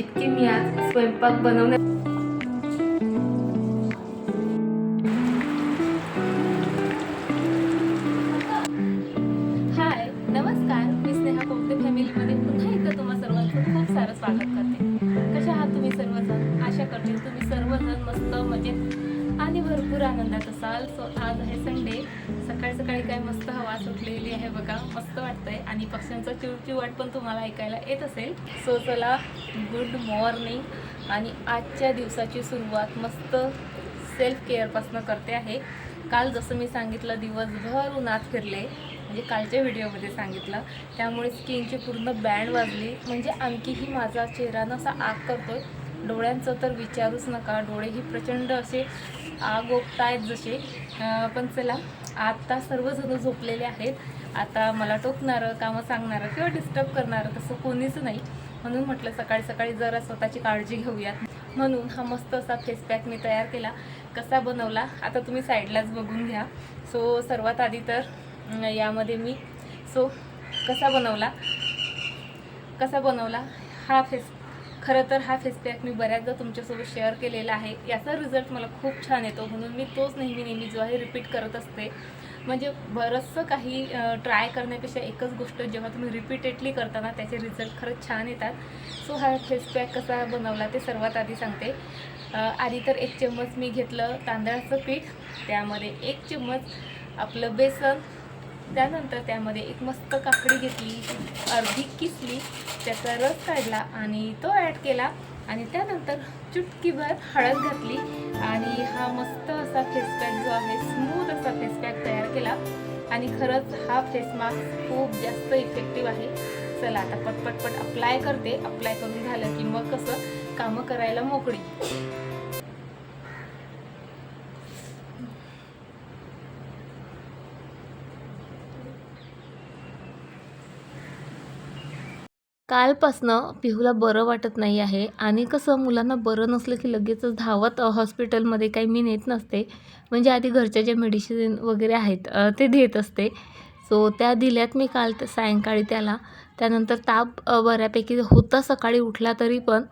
की मी आज स्वयंपाक बनवण्या हाय नमस्कार, मी स्नेहा कोमटे फॅमिलीमध्ये पुन्हा एकदा तुम्हा सर्वांचं खूप सारं स्वागत करते। कशा आहात तुम्ही सर्वजण? आशा करते तुम्ही सर्वजण मस्त मजेत आणि भरपूर आनंदात असाल। सो आज आहे संडे, सकाळी सकाळी काय मस्त हवा सुटलेली आहे बघा, मस्त वाटतंय आणि पक्ष्यांचा चिवचिवाट पण तुम्हाला ऐकायला येत असेल। सो चला, गुड मॉर्निंग आणि आजच्या दिवसाची सुरुवात मस्त सेल्फ केअरपासून करते आहे। काल जसं मी सांगितलं दिवसभर उन्हात फिरले, म्हणजे कालच्या व्हिडिओमध्ये सांगितलं, त्यामुळे स्किनची पूर्ण बँड वाजली, म्हणजे आणखीही माझा चेहरा असा आग करतोय। डोळ्यांचं तर विचारूच नका, डोळेही प्रचंड असे आग ओकतायत जसे। पण चला, आता सर्वजण झोपलेले आहेत, आता मला टोकणारं, कामं सांगणारं किंवा डिस्टर्ब करणारं तसं कोणीच नाही, म्हणून म्हटलं सकाळी सकाळी जरा स्वतःची काळजी घेऊयात। म्हणून हा मस्त असा फेस पॅक मी तयार केला। कसा बनवला आता तुम्ही साईडलाच बघून घ्या। सो सर्वात आधी तर यामध्ये मी कसा बनवला खरं तर हा फेस पॅक मी बऱ्याचदा तुमच्यासोबत शेअर केलेला आहे। याचा रिझल्ट मला खूप छान येतो, म्हणून मी तोच नेहमी जो आहे रिपीट करत असते। म्हणजे बरंचसं काही ट्राय करण्यापेक्षा एकच गोष्ट जेव्हा तुम्ही रिपीटेडली करताना त्याचे रिझल्ट खरंच छान येतात। सो हा फेस पॅक कसा बनवला ते सर्वात आधी सांगते। आधी तर 1 चम्मच मी घेतलं तांदळाचं पीठ, त्यामध्ये 1 चम्मच आपलं बेसन, त्यानंतर त्यामध्ये एक मस्त काकडी घेतली, अर्धी किसली, त्याचा रस काढला आणि तो ॲड केला आणि त्यानंतर चुटकीभर हळद घातली आणि हा मस्त असा फेस पॅक जो आहे स्मूथ असा फेस पॅक तयार केला। आणि खरंच हा फेस मास्क खूप जास्त इफेक्टिव्ह आहे। चला आता पटपट अप्लाय करते। अप्लाय करून झालं की मग कसं कामं करायला मोकळी। कालपासनं पिहूला बरं वाटत नाही आहे आणि कसं मुलांना बरं नसलं की लगेचच धावत हॉस्पिटलमध्ये काही मी नेत नसते, म्हणजे आधी घरच्या ज्या मेडिसिन वगैरे आहेत ते देत असते। सो त्या दिल्यात मी काल सायंकाळी त्याला, त्यानंतर ताप बऱ्यापैकी होता सकाळी उठला तरी पण।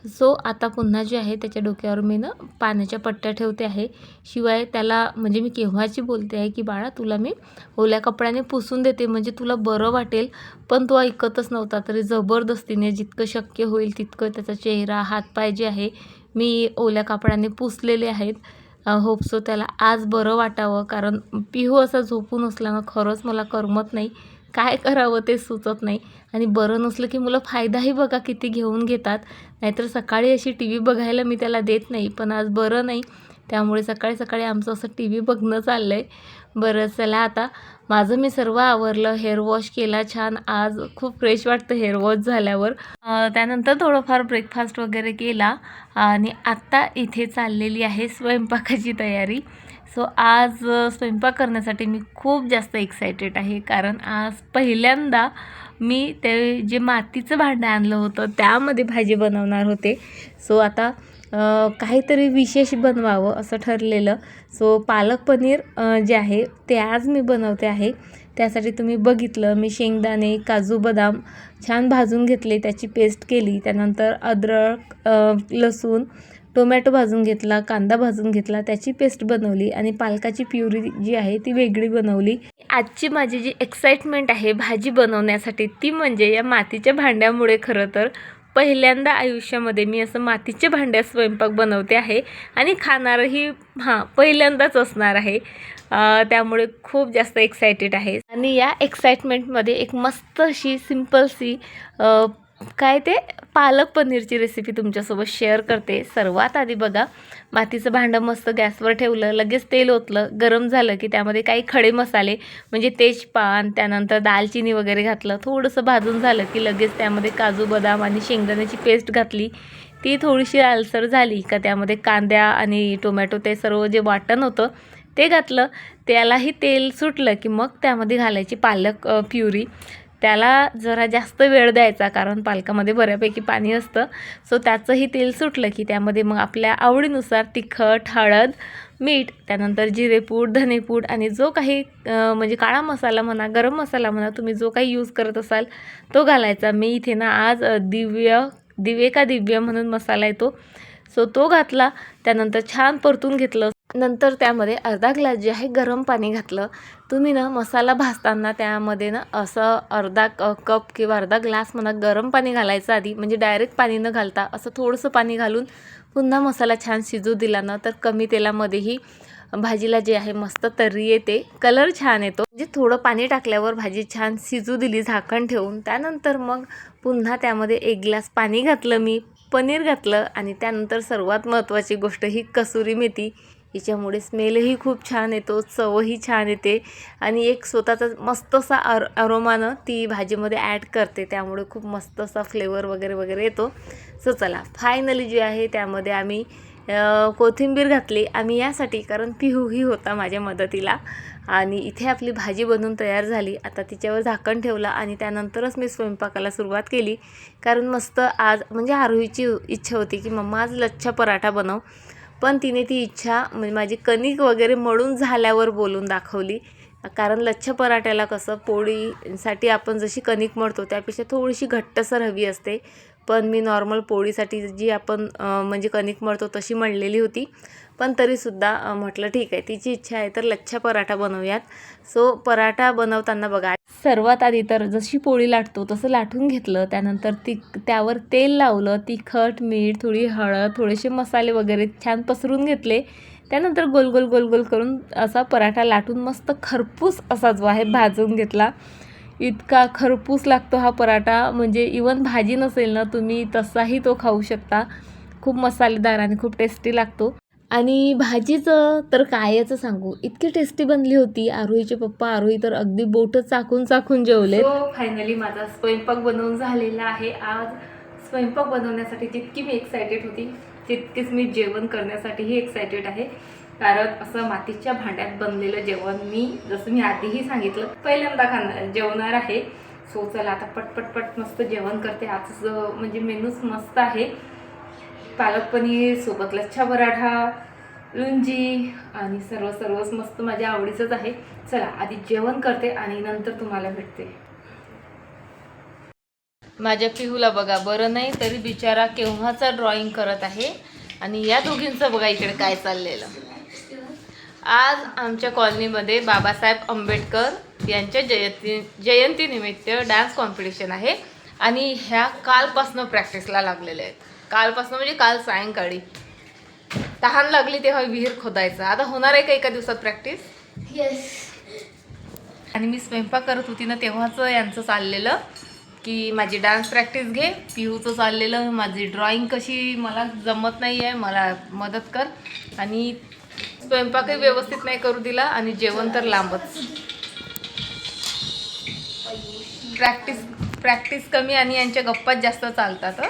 सो आता पुन्हा जे आहे त्याच्या डोक्यावर मी पाण्याच्या पट्ट्या ठेवते आहे। शिवाय त्याला म्हणजे मी केव्हाची बोलते आहे की बाळा तुला मी ओल्या कपड्याने पुसून देते म्हणजे तुला बरं वाटेल, पण तो ऐकतच नव्हता। तरी जबरदस्तीने जितकं शक्य होईल तितकं त्याचा चेहरा, हातपाय जे आहे मी ओल्या कपड्याने पुसलेले आहेत। होप सो त्याला आज बरं वाटावं, कारण पिहू असा झोपून असल्यानं खरंच मला करमत नाही, काय करावं ते सुचत नाही। आणि बरं नसलं की मुलं फायदाही बघा किती घेऊन घेतात, नाहीतर सकाळी अशी टी व्ही बघायला मी त्याला देत नाही, पण आज बरं नाही त्यामुळे सकाळी सकाळी आमचं असं टी व्ही बघणं चाललं आहे। बरं चला, आता माझं मी सर्व आवरलं, हेअर वॉश केला छान, आज खूप फ्रेश वाटतं हेअर वॉश झाल्यावर। त्यानंतर थोडंफार ब्रेकफास्ट वगैरे केला आणि आत्ता इथे चाललेली आहे स्वयंपाकाची तयारी। सो आज स्वयंपाक करण्यासाठी मी खूप जास्त एक्सायटेड आहे, कारण आज पहिल्यांदा मी ते जे मातीचं भांडं आणलं होतं त्यामध्ये भाजी बनवणार होते। सो आता काहीतरी विशेष बनवावं असं ठरलेलं। सो पालक पनीर जे आहे ते आज मी बनवते आहे। त्यासाठी तुम्ही बघितलं मी शेंगदाणे, काजू, बदाम छान भाजून घेतले, त्याची पेस्ट केली, त्यानंतर अद्रक, लसूण, टोमॅटो भाजून घेतला, कांदा भाजून घेतला, त्याची पेस्ट बनवली आणि पालकाची प्युरी जी आहे ती वेगळी बनवली। आजची माझी जी एक्साइटमेंट आहे भाजी बनवण्यासाठी ती म्हणजे या मातीच्या भांड्यामुळे। खरं तर पहिल्यांदा आयुष्यामध्ये मी असं मातीच्या भांड्यात स्वयंपाक बनवते आहे आणि खाणारही पहिल्यांदाच असणार आहे, त्यामुळे खूप जास्त एक्सायटेड आहे। आणि या एक्साइटमेंटमध्ये एक मस्त अशी सिम्पलसी पालक पनीरची रेसिपी तुमच्यासोबत शेअर करते। सर्वात आधी बघा, मातीचं भांडं मस्त गॅसवर ठेवलं, लगेच तेल ओतलं, गरम झालं की त्यामध्ये काही खडे मसाले म्हणजे तेजपान, त्यानंतर दालचिनी वगैरे घातलं, थोडंसं भाजून झालं की लगेच त्यामध्ये काजू, बदाम आणि शेंगदाण्याची पेस्ट घातली। ती थोडीशी लालसर झाली का त्यामध्ये कांदा आणि टोमॅटो ते सर्व जे वाटण होतं ते घातलं, त्यालाही तेल सुटलं की मग त्यामध्ये घालायची पालक प्युरी। त्याला जरा जास्त वेळ द्यायचा, कारण पालकामध्ये बऱ्यापैकी पाणी असतं। सो त्याचंही तेल सुटलं की त्यामध्ये मग आपल्या आवडीनुसार तिखट, हळद, मीठ, त्यानंतर जिरेपूड, धनेपूड आणि जो काही म्हणजे काळा मसाला म्हणा, गरम मसाला म्हणा, तुम्ही जो काही यूज करत असाल तो घालायचा। मी इथे आज दिवे का दिव्य म्हणून मसाला येतो, सो तो घातला. त्यानंतर छान परतून घेतलं. नंतर त्यामध्ये अर्धा ग्लास जे आहे गरम पाणी घातलं. तुम्ही ना मसाला भाजताना त्यामध्ये ना असं अर्धा कप किंवा अर्धा ग्लास म्हणा गरम पाणी घालायचं आधी, म्हणजे डायरेक्ट पाणी न घालता असं थोडंसं पाणी घालून पुन्हा मसाला छान शिजू दिला ना तर कमी तेलामध्येही भाजीला जे आहे मस्त तर्री येते, कलर छान येतो. म्हणजे थोडं पाणी टाकल्यावर भाजी छान शिजू दिली झाकण ठेवून. त्यानंतर मग पुन्हा त्यामध्ये 1 ग्लास पाणी घातलं, मी पनीर घातलं आणि त्यानंतर सर्वात महत्त्वाची गोष्ट ही कसुरी मेथी. हिच्यामुळे स्मेलही खूप छान येतो, चवही छान येते आणि एक स्वतःचा मस्त असा अरोमानं ती भाजीमध्ये ॲड करते, त्यामुळे खूप मस्त असा फ्लेवर वगैरे वगैरे येतो. सो चला फायनली जे आहे त्यामध्ये आम्ही कोथिंबीर घातली. आम्ही यासाठी कारण पिहूही होता माझ्या मदतीला आणि इथे आपली भाजी बनवून तयार झाली. आता तिच्यावर झाकण ठेवलं आणि त्यानंतरच मी स्वयंपाकाला सुरुवात केली. कारण मस्त आज म्हणजे आरोहीची इच्छा होती की मम्मा आज लच्छा पराठा बनव, पण तिने ती इच्छा म्हणजे माझी कणिक वगैरे मळून झाल्यावर बोलून दाखवली. कारण लच्छा पराठ्याला कसं पोळीसाठी आपण जशी कणिक मळतो त्यापेक्षा थोडीशी घट्टसर हवी असते, पण मी नॉर्मल पोळीसाठी जी आपण म्हणजे कणिक मळतो तशी मळलेली होती. पण तरीसुद्धा म्हटलं ठीक आहे, तिची इच्छा आहे तर लच्छा पराठा बनवूयात. सो पराठा बनवताना बघा सर्वात आधी तर जशी पोळी लाटतो तसं लाटून घेतलं. त्यानंतर त्यावर तेल लावलं, तिखट, मीठ, थोडी हळद, थोडेसे मसाले वगैरे छान पसरून घेतले. त्यानंतर गोल गोल गोल गोल करून असा पराठा लाटून मस्त खरपूस असा जो आहे भाजून घेतला. इतका खरपूस लागतो हा पराठा, म्हणजे इवन भाजी नसेल ना तुम्ही तसाही तो खाऊ शकता. खूप मसालेदार आणि खूप टेस्टी लागतो. आणि भाजीचं तर कायच सांगू, इतकी टेस्टी बनली होती. आरोहीचे पप्पा आरोही तर अगदी बोटं चाकून चाकून जेवले. सो फायनली माझा स्वयंपाक बनवून झालेला आहे. आज स्वयंपाक बनवण्यासाठी जितकी मी एक्सायटेड होती तितकीच मी जेवण करण्यासाठीही एक्सायटेड आहे. कारण असं मातीच्या भांड्यात बनलेलं जेवण मी जसं मी आधीही सांगितलं पहिल्यांदा जेवणार आहे. सो चला आता पटपट मस्त जेवण करते. आज म्हणजे मेनूच मस्त आहे. पालक पनीर सोबत लच्छा पराठा, लुंजी आणि सर्वच मस्त माझ्या आवडीचंच आहे. चला आधी जेवण करते आणि नंतर तुम्हाला भेटते. माझ्या पिहूला बघा बरं नाही तरी बिचारा केव्हाचा ड्रॉइंग करत आहे. आणि या दोघींचं बघा इकडे काय चाललेलं. आज आमच्या कॉलनीमध्ये बाबासाहेब आंबेडकर यांच्या जयंतीनिमित्त डान्स कॉम्पिटिशन आहे आणि ह्या कालपासनं प्रॅक्टिसला लागलेल्या आहेत. कालपासनं म्हणजे काल सायंकाळी तहान लागली तेव्हा विहीर खोदायचं. आता होणार आहे का एका दिवसात प्रॅक्टिस? येस. आणि मी स्वयंपाक करत होती ना तेव्हाच यांचं चाललेलं की माझी डान्स प्रॅक्टिस घे, पिहूचं चाललेलं माझी ड्रॉइंग कशी मला जमत नाही आहे, मला मदत कर. आणि स्वयंपाकही व्यवस्थित नाही करू दिला आणि जेवण तर लांबच. प्रॅक्टिस कमी आणि यांच्या गप्पात जास्त चालतात.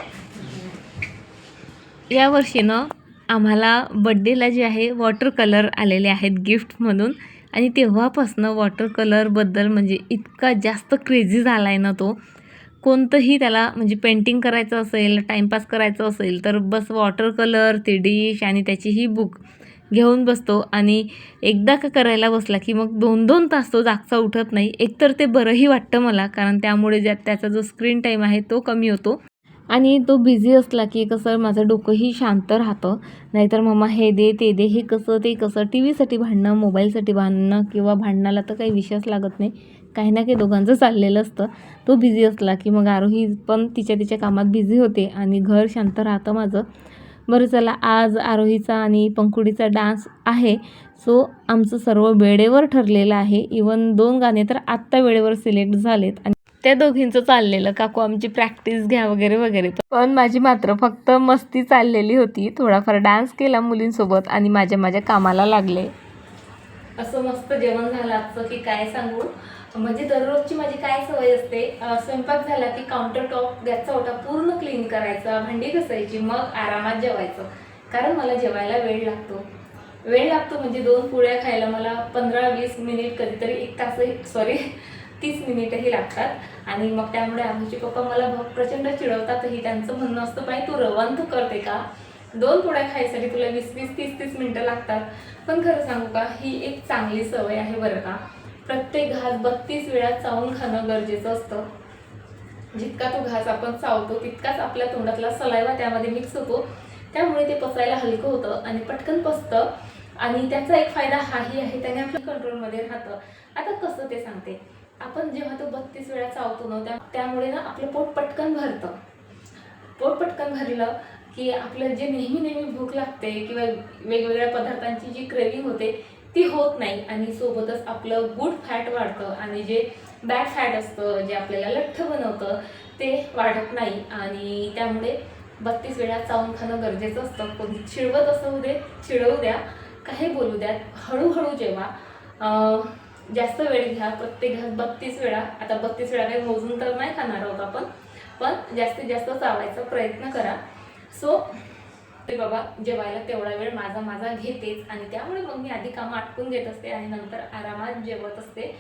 यावर्षी ना आम्हाला बड्डेला जे आहे वॉटर कलर आलेले आहेत गिफ्ट म्हणून, आणि तेव्हापासून वॉटर कलरबद्दल म्हणजे इतका जास्त क्रेझी झाला आहे ना तो. कोणतंही त्याला म्हणजे पेंटिंग करायचं असेल, टाईमपास करायचं असेल तर बस वॉटर कलर, ते डिश आणि त्याची ही बुक घेऊन बसतो. आणि एकदा का करायला बसला की मग 2-2 तास तो जागचा उठत नाही. एकतर ते बरंही वाटतं मला, कारण त्यामुळे त्याचा जो स्क्रीन टाईम आहे तो कमी होतो. आणि तो बिझी असला की कसं माझं डोकंही शांत राहतं. नाहीतर मम्मा हे दे ते दे, हे कसं ते कसं, टी व्हीसाठी भांडणं, मोबाईलसाठी भांडणं किंवा भांडणाला तर काही विषयच लागत नाही. काही ना काही दोघांचं चाललेलं असतं. तो बिझी असला की मग आरोही पण तिच्या कामात बिझी होते आणि घर शांत राहतं माझं. बरं चला, आज आरोहीचा आणि पंखुडीचा डान्स आहे. सो आमचं सर्व वेळेवर ठरलेलं आहे. इवन 2 गाणे तर आत्ता वेळेवर सिलेक्ट झालेत आणि त्या दोघींचं चाललेलं काकू आमची प्रॅक्टिस घ्या वगैरे वगैरे. पण माझी मात्र फक्त मस्ती चाललेली होती. थोडाफार डान्स केला मुलींसोबत आणि माझ्या कामाला लागले. असं मस्त जेवण झालं आजचं की काय सांगू. म्हणजे दररोजची माझी काय सवय असते, स्वयंपाक झाला की काउंटर टॉप गॅसचा ओटा पूर्ण क्लीन करायचा, भांडी घासायची, मग आरामात जेवायचं. कारण मला जेवायला वेळ लागतो म्हणजे 2 पोळ्या खायला मला 15-20 मिनिट, कधीतरी 1 तास 30 मिनिटही लागतात. आणि मग त्यामुळे आमचे पप्पा मला प्रचंड चिडवतातही. त्यांचं म्हणणं असतं बाई तू रवांत करते का, 2 पोळ्या खायसाठी तुला 20-20, 30-30 मिनटं लागतात. पण खरं सांगू का, ही एक चांगली सवय आहे बरं का. प्रत्येक घास 32 वेळा चावून खाणं गरजेचं असतं. जितका तो घास आपण चावतो तितकाच आपल्या तोंडातला सलाइवा त्यामध्ये मिक्स होतो, त्यामुळे ते पचायला हलकं होतं आणि पटकन पचतं. आणि त्याचा एक फायदा हाही आहे, त्याने आपल्या कंट्रोलमध्ये राहतं. आता कसं ते सांगते. आपण जेव्हा तो 32 वेळा चावतो ना, त्यामुळे ना आपलं पोट पटकन भरतं. पोट पटकन भरलं की आपलं जे नेहमी भूक लागते किंवा वेगवेगळ्या पदार्थांची जी क्रेविंग होते ती होत नाही, आणि सोबतच आपलं गुड फॅट वाढतं आणि जे बॅड फॅट असतं जे आपल्याला लठ्ठ बनवतं ते वाढत नाही. आणि त्यामुळे 32 वेळा चावून खाणं गरजेचं असतं. कोणी चिडवत असू दे, चिडवू द्या, काही बोलू द्या, हळूहळू जेवा, जास्त वेळ घ्या. प्रत्येक घास 32 वेळा, आता 32 वेळा काही मोजून तर नाही खाणार आहोत आपण, पण जास्तीत जास्त चावायचा प्रयत्न करा. सो ते बाबा जेवायला तेवढा वेळ माझा घेतेच, आणि त्यामुळे मग मी आधी कामं आटपून घेत असते आणि नंतर आरामात जेवत असते.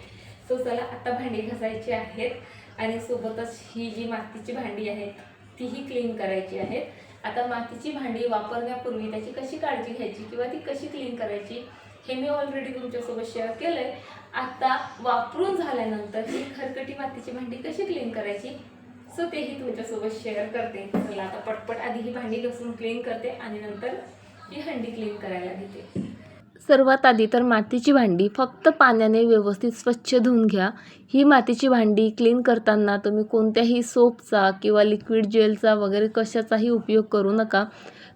सो चला आता भांडी घासायची आहेत, आणि सोबतच ही जी मातीची भांडी आहेत तीही क्लीन करायची आहेत. आता मातीची भांडी वापरण्यापूर्वी त्याची कशी काळजी घ्यायची किंवा ती कशी क्लीन करायची हे मी ऑलरेडी तुमच्यासोबत शेअर केलं आहे. आता वापरून झाल्यानंतर ही खरकटी मातीची भांडी कशी क्लीन करायची सो तेही तुमच्यासोबत शेअर करते. चला आता पटपट आधी ही भांडी घासून क्लीन करते आणि नंतर ही हंडी क्लीन करायला घेते. सर्वात आधी तर मातीची भांडी फक्त पाण्याने व्यवस्थित स्वच्छ धुवून घ्या. ही मातीची भांडी क्लीन करताना तुम्ही कोणत्याही सोपचा किंवा लिक्विड जेलचा वगैरे कशाचाही उपयोग करू नका,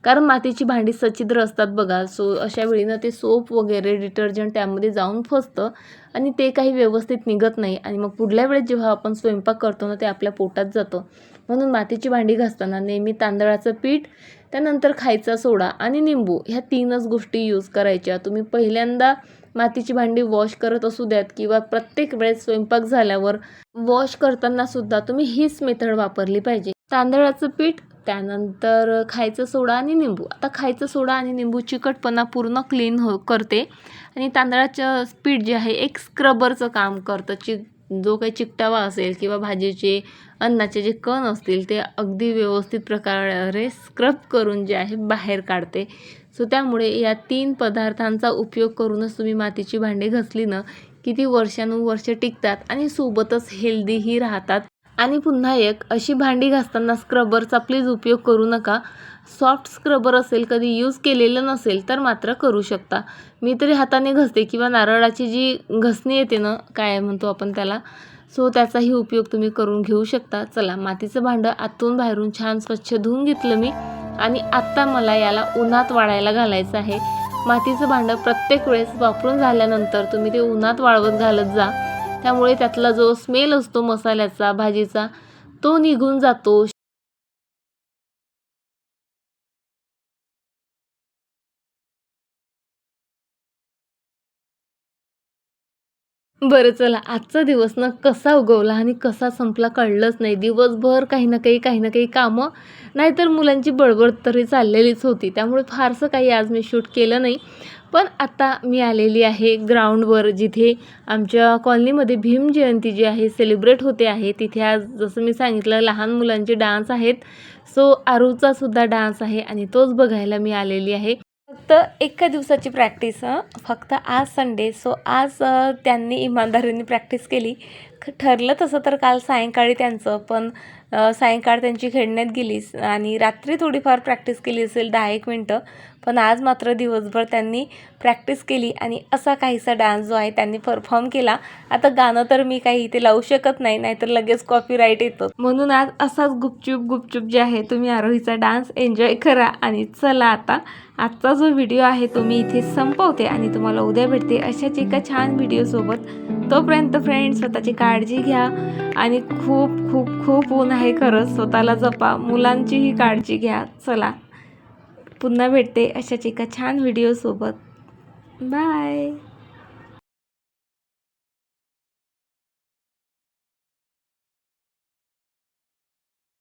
कारण मातीची भांडी सच्छिद्र असतात बघा. सो अशा वेळी ना ते सोप वगैरे डिटर्जंट त्यामध्ये जाऊन फसतं आणि ते काही व्यवस्थित निघत नाही, आणि मग पुढल्या वेळेस जेव्हा आपण स्वयंपाक करतो ना ते आपल्या पोटात जातं. म्हणून मातीची भांडी घासताना नेहमी तांदळाचं पीठ, त्यानंतर खायचा सोडा आणि निंबू ह्या 3च गोष्टी यूज करायच्या. तुम्ही पहिल्यांदा मातीची भांडी वॉश करत असू द्यात किंवा प्रत्येक वेळेस स्वयंपाक झाल्यावर वॉश करताना सुद्धा तुम्ही हीच मेथड वापरली पाहिजे. तांदळाचं पीठ, त्यानंतर खायचा सोडा आणि निंबू. आता खायचा सोडा आणि निंबू चिकटपणा पूर्ण क्लीन करते, आणि तांदळाचं पीठ जे आहे एक स्क्रबरचं काम करतं. जो काही चिकटावा असेल किंवा भाजीचे अन्नाचे जे कण असतील ते अगदी व्यवस्थित प्रकारे स्क्रब करून जे आहे बाहेर काढते. सो त्यामुळे या 3 पदार्थांचा उपयोग करूनच तुम्ही मातीची भांडी घासली ना किती वर्षानुवर्ष टिकतात आणि सोबतच हेल्दीही राहतात. आणि पुन्हा एक, अशी भांडी घासताना स्क्रबरचा प्लीज उपयोग करू नका. सॉफ्ट स्क्रबर असेल, कधी यूज केलेलं नसेल तर मात्र करू शकता. मी तरी हाताने घसते किंवा नारळाची जी घसणी येते ना, काय म्हणतो आपण त्याला, सो त्याचाही उपयोग तुम्ही करून घेऊ शकता. चला, मातीचं भांडं आतून बाहेरून छान स्वच्छ धुवून घेतलं मी, आणि आत्ता मला याला उन्हात वाळायला घालायचं आहे. मातीचं भांडं प्रत्येक वेळेस वापरून झाल्यानंतर तुम्ही ते उन्हात वाळवत घालत जा, त्यामुळे त्यातला जो स्मेल असतो मसाल्याचा, भाजीचा, तो निघून जातो. बरं चला, आजचा दिवस ना कसा उगवला आणि कसा संपला कळलंच नाही. दिवसभर काही ना काही कामं, नाहीतर मुलांची बडबड तरी चाललेलीच होती. त्यामुळे फारसं काही आज मी शूट केलं नाही. पण आता मी आलेली आहे ग्राउंडवर, जिथे आमच्या कॉलनीमध्ये भीम जयंती जी आहे सेलिब्रेट होते आहे. तिथे आज जसं मी सांगितलं लहान मुलांचे डान्स आहेत. सो आरूचा सुद्धा डान्स आहे आणि तोच बघायला मी आलेली आहे. फक्त एका दिवसाची प्रॅक्टिस, फक्त आज संडे. सो आज त्यांनी इमानदारीने प्रॅक्टिस केली. ठरलं तसं तर काल सायंकाळी त्यांचं, पण सायंकाळ त्यांची खेळण्यात गेली आणि रात्री थोडीफार प्रॅक्टिस केली असेल 10-1 मिनटं. पण आज मात्र दिवसभर त्यांनी प्रॅक्टिस केली आणि असा काहीसा डान्स जो आहे त्यांनी परफॉर्म केला. आता गाणं तर मी काही इथे लावू शकत नाही, नाहीतर लगेच कॉपीराईट येतं. म्हणून आज असाच गुपचूप जे आहे तुम्ही आरोहीचा डान्स एन्जॉय करा. आणि चला, आता आजचा जो व्हिडिओ आहे तो मी इथे संपवते आणि तुम्हाला उद्या भेटते अशाच एका छान व्हिडिओसोबत. तोपर्यंत फ्रेंड्स, स्वतःची काळजी घ्या आणि खूप खूप खूप ऊन आहे खरंच. स्वतःला जपा, मुलांचीही काळजी घ्या. चला, पुन्हा भेटते अशाच एका छान व्हिडिओसोबत. बाय.